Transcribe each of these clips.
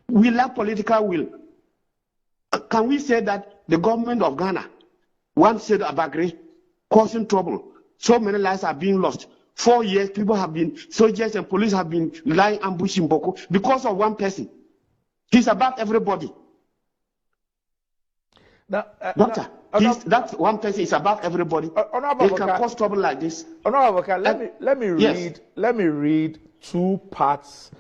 We lack political will. Can we say that the government of Ghana once said Abagre causing trouble? So many lives are being lost. 4 years, people have been, soldiers and police have been lying ambushing Bawku because of one person. He's above everybody. Now, Doctor, that one person is above everybody. They can cause trouble like this. Let me read 2 parts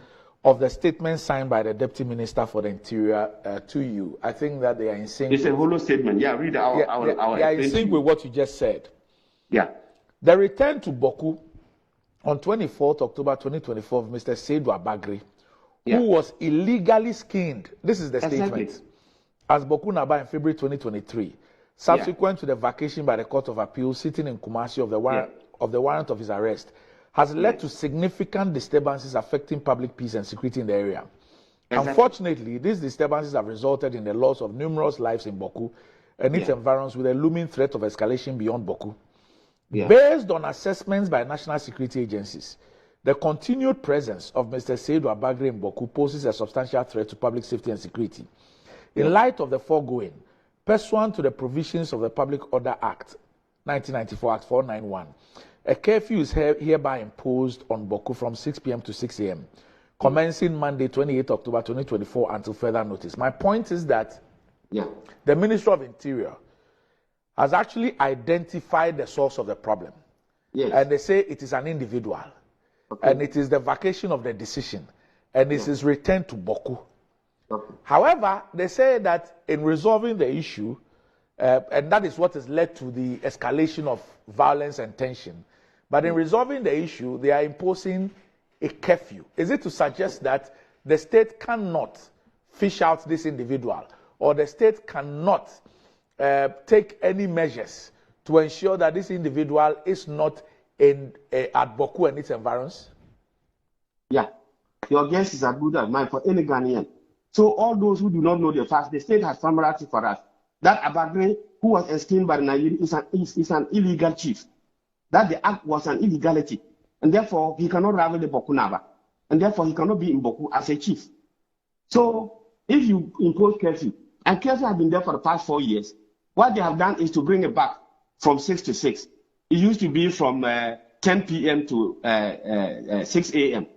of the statement signed by the Deputy Minister for the Interior to you. I think that they are in sync. It's a hollow statement. Yeah, read our they are in sync with what you just said. Yeah. The return to Bawku on 24th October 2024 of Mr. Seydou Abagre, who was illegally skinned. This is the statement. As Bawku Naba in February 2023, subsequent to the vacation by the Court of Appeal sitting in Kumasi of the warrant of his arrest, has led to significant disturbances affecting public peace and security in the area. Unfortunately, these disturbances have resulted in the loss of numerous lives in Bawku and its environs, with a looming threat of escalation beyond Bawku. Based on assessments by national security agencies, the continued presence of Mr. Seydou Abagre in Bawku poses a substantial threat to public safety and security. In light of the foregoing, pursuant to the provisions of the Public Order Act, 1994 Act 491, a curfew is hereby imposed on Bawku from 6 p.m. to 6 a.m., commencing Monday, 28 October 2024 until further notice. My point is that the Ministry of Interior has actually identified the source of the problem. And they say it is an individual. And it is the vacation of the decision. And it is returned to Bawku. However, they say that in resolving the issue, and that is what has led to the escalation of violence and tension, but in resolving the issue, they are imposing a curfew. Is it to suggest that the state cannot fish out this individual, or the state cannot take any measures to ensure that this individual is not at Bawku and its environs? Yeah, your guess is as good as mine for any Ghanaian. So all those who do not know the facts, the state has summarized it for us. That Abagre, who was esteemed by the Nigerian, is an illegal chief. That the act was an illegality. And therefore, he cannot rival the Bawku Naba. And therefore, he cannot be in Bawku as a chief. So if you impose curfew, and curfew has been there for the past 4 years, what they have done is to bring it back from 6 to 6. It used to be from 10 p.m. to 6 a.m.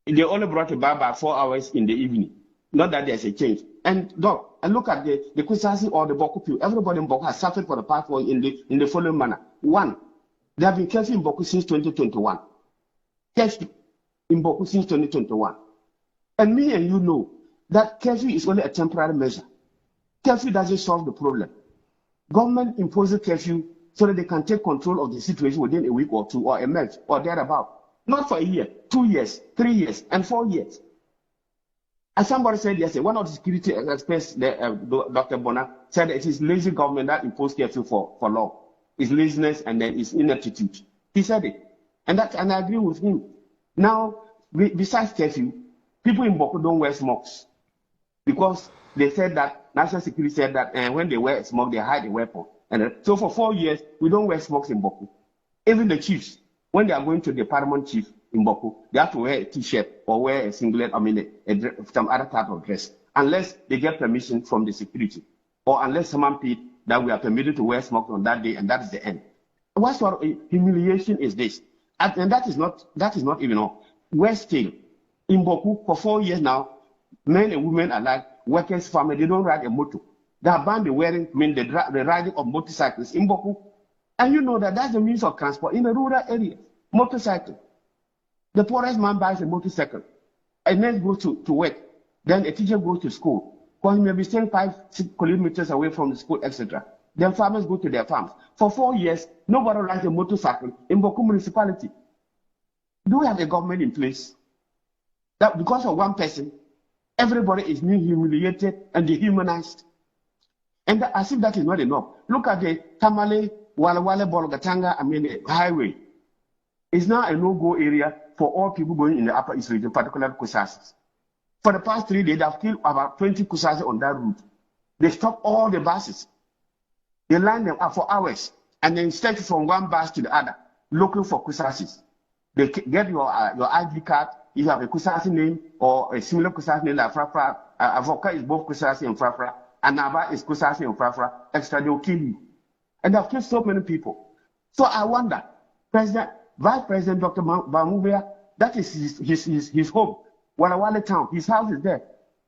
They only brought it back by 4 hours in the evening. Not that there's a change. And Doc, and look at the Kusasi or the Bawku people. Everybody in Bawku has suffered for the past 4 years in the following manner. One, they have been curfew in Bawku since 2021. Curfew in Bawku since 2021. And me and you know that curfew is only a temporary measure. Curfew doesn't solve the problem. Government imposes curfew so that they can take control of the situation within a week or 2 or a month or thereabout. Not for a year, 2 years, 3 years, and 4 years. As somebody said yesterday, one of the security experts, Dr. Bona, said that it is lazy government that imposed curfew for long. It's laziness and then it's ineptitude. He said it. And I agree with him. Now, besides curfew, people in Bawku don't wear smokes. Because they said that, national security said that when they wear a smoke, they hide a weapon. And so for 4 years, we don't wear smokes in Bawku. Even the chiefs, when they are going to the paramount chief in Bawku, they have to wear a t-shirt or wear a singlet, some other type of dress, unless they get permission from the security, or unless someone paid that we are permitted to wear smoke on that day, and that is the end. What sort of humiliation is this? And that is not even all. Worse still, in Bawku, for 4 years now, men and women alike, workers, family, they don't ride a motor. They have banned the riding of motorcycles in Bawku. And you know that that's the means of transport in the rural area. Motorcycle. The poorest man buys a motorcycle. A nurse goes to work. Then a teacher goes to school. Because he may be staying 5-6 kilometers away from the school, etc. Then farmers go to their farms. For 4 years, nobody rides a motorcycle in Bawku municipality. Do we have a government in place that because of one person, everybody is being humiliated and dehumanized? And as if that is not enough. Look at the Tamale, Walawale, Bolgatanga, highway. It's now a no-go area for all people going in the Upper East region, particularly Kusasi. For the past 3 days, they have killed about 20 Kusasi on that route. They stop all the buses. They line them up for hours and then stretch from one bus to the other, looking for Kusasis. They get your ID card, you have a Kusasi name or a similar Kusasi name like Frafra. Avoka is both Kusasi and Frafra. Anaba is Kusasi and Frafra. Extra, they will kill you. And they've killed so many people. So I wonder, Vice President Dr. Bawumia, that is his home. Walawale town, his house is there.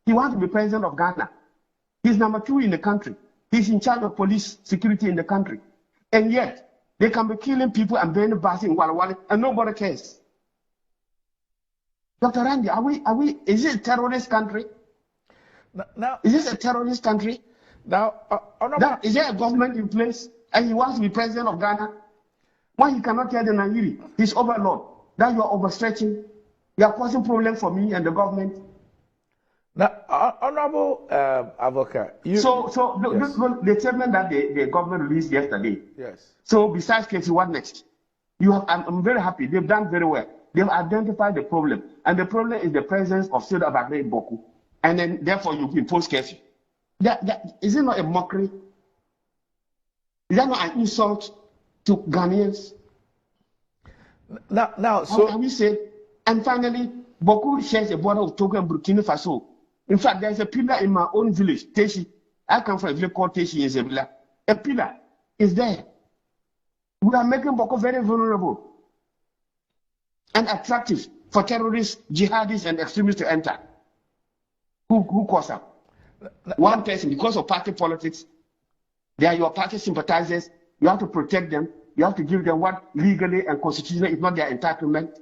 He wants to be president of Ghana. He's number 2 in the country. He's in charge of police security in the country. And yet, they can be killing people and burning buses in Walawale, and nobody cares. Dr. Randy, is it a terrorist country? Now, is this a terrorist country? Now, is there a government in place and he wants to be president of Ghana? Why he cannot tell the Nigerian, his overlord, that you are overstretching, you are causing problems for me and the government? Now, Honorable Avoka, the statement that the government released yesterday. Yes. So besides Cletus, what next? I'm very happy. They've done very well. They've identified the problem, and the problem is the presence of Cletus Avoka in Bawku, and then therefore you impose curfew. Is it not a mockery? Is that not an insult to Ghanaians? Now, so can we say? And finally, Bawku shares a border of Togo and Burkina Faso. In fact, there's a pillar in my own village, Teshi. I come from a village called Teshi in Zebula. A pillar is there. We are making Bawku very vulnerable and attractive for terrorists, jihadists, and extremists to enter. Who cause up? One person, because of party politics, they are your party sympathizers. You have to protect them. You have to give them what legally and constitutionally is not their entitlement.